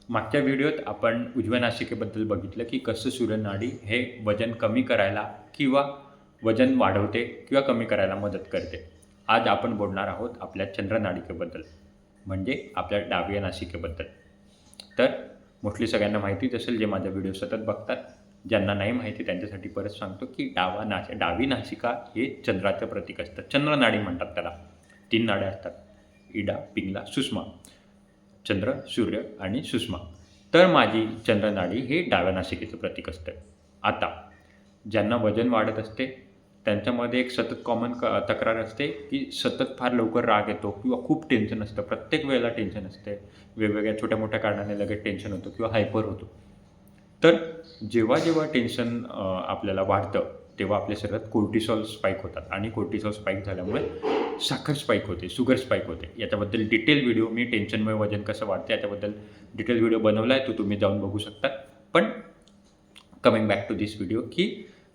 मागच्या व्हिडिओत आपण उजव्या नासिकेबद्दल बघितलं की कसं सूर्यनाडी हे वजन कमी करायला किंवा वजन वाढवते किंवा कमी करायला मदत करते. आज आपण बोलणार आहोत आपल्या चंद्रनाडिकेबद्दल, म्हणजे आपल्या डाव्या नासिकेबद्दल. तर मोस्टली सगळ्यांना माहितीच असेल जे माझा व्हिडिओ सतत बघतात. ज्यांना नाही माहिती त्यांच्यासाठी परत सांगतो की डावी नासिका हे चंद्राचं प्रतीक असतं. चंद्रनाडी म्हणतात त्याला. 3 नाड्या असतात, इडा, पिंगला, सुषमा. चंद्र, सूर्य आणि सुषमा. तर माझी चंद्रनाडी हे डाव्या नासिकेचं प्रतीक असतं. आता ज्यांना वजन वाढत असते त्यांच्यामध्ये एक सतत कॉमन तक्रार असते की सतत फार लवकर राग येतो किंवा खूप टेन्शन असतं. प्रत्येक वेळेला टेन्शन असते. वेगवेगळ्या छोट्या मोठ्या कारणाने लगेच टेन्शन होतं किंवा हायपर होतो. तर जेव्हा टेन्शन आपल्याला वाढतं तेव्हा आपल्या शरीरात कोर्टिसॉल स्पाईक होतात आणि कोर्टिसॉल स्पाईक झाल्यामुळे साखर स्पाईक होते, शुगर स्पाईक होते. याच्याबद्दल डिटेल व्हिडिओ मी टेन्शनमुळे वजन कसं वाढतं याच्याबद्दल डिटेल व्हिडिओ बनवला आहे, तो तुम्ही जाऊन बघू शकता. पण coming back to this video की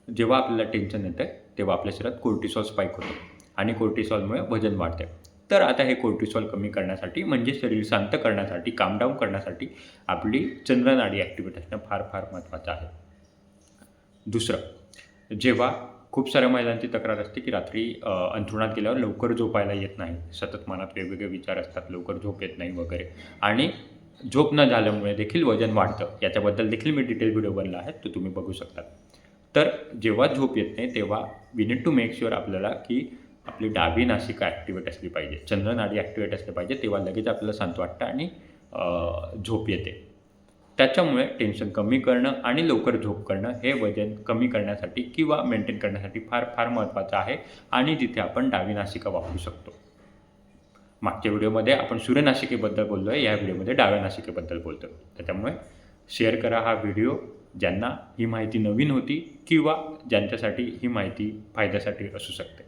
जेव्हा आपल्याला टेन्शन येतं तेव्हा आपल्या शरीरात कोर्टिसॉल स्पाईक होतो आणि कोर्टिसॉलमुळे वजन वाढते. तर आता हे कोर्टिसॉल कमी करण्यासाठी म्हणजे शरीर शांत करण्यासाठी, काम डाऊन करण्यासाठी आपली चंद्रनाडी ॲक्टिव्हेट असणं फार फार महत्त्वाचं आहे. दुसरं, जेव्हा खूप साऱ्या महिलांची तक्रार असते की रात्री अंथरुणात गेल्यावर लवकर झोपायला येत नाही. सतत मनात वेगवेगळे विचार असतात, लवकर झोप येत नाही वगैरे, आणि झोप न झाल्यामुळे देखील वजन वाढतं. याच्याबद्दल देखील मी डिटेल व्हिडिओ बनला आहे, तो तुम्ही बघू शकता. तर जेव्हा झोप येत नाही तेव्हा we need to make sure आपल्याला की आपली डावी नासिका ॲक्टिवेट असली पाहिजे, चंद्रनाडी ॲक्टिवेट असली पाहिजे. तेव्हा लगेच आपल्याला शांत वाटतं आणि झोप येते. त्याच्यामुळे टेन्शन कमी करणं आणि लवकर झोप करणं हे वजन कमी करण्यासाठी किंवा मेंटेन करण्यासाठी फार फार महत्त्वाचं आहे आणि तिथे आपण डावी नासिका वापरू शकतो. मागच्या व्हिडिओमध्ये आपण सूर्यनासिकेबद्दल बोललो आहे, या व्हिडिओमध्ये डाव्या नासिकेबद्दल बोलतो. त्याच्यामुळे शेअर करा हा व्हिडिओ ज्यांना ही माहिती नवीन होती किंवा ज्यांच्यासाठी ही माहिती फायद्यासाठी असू शकते.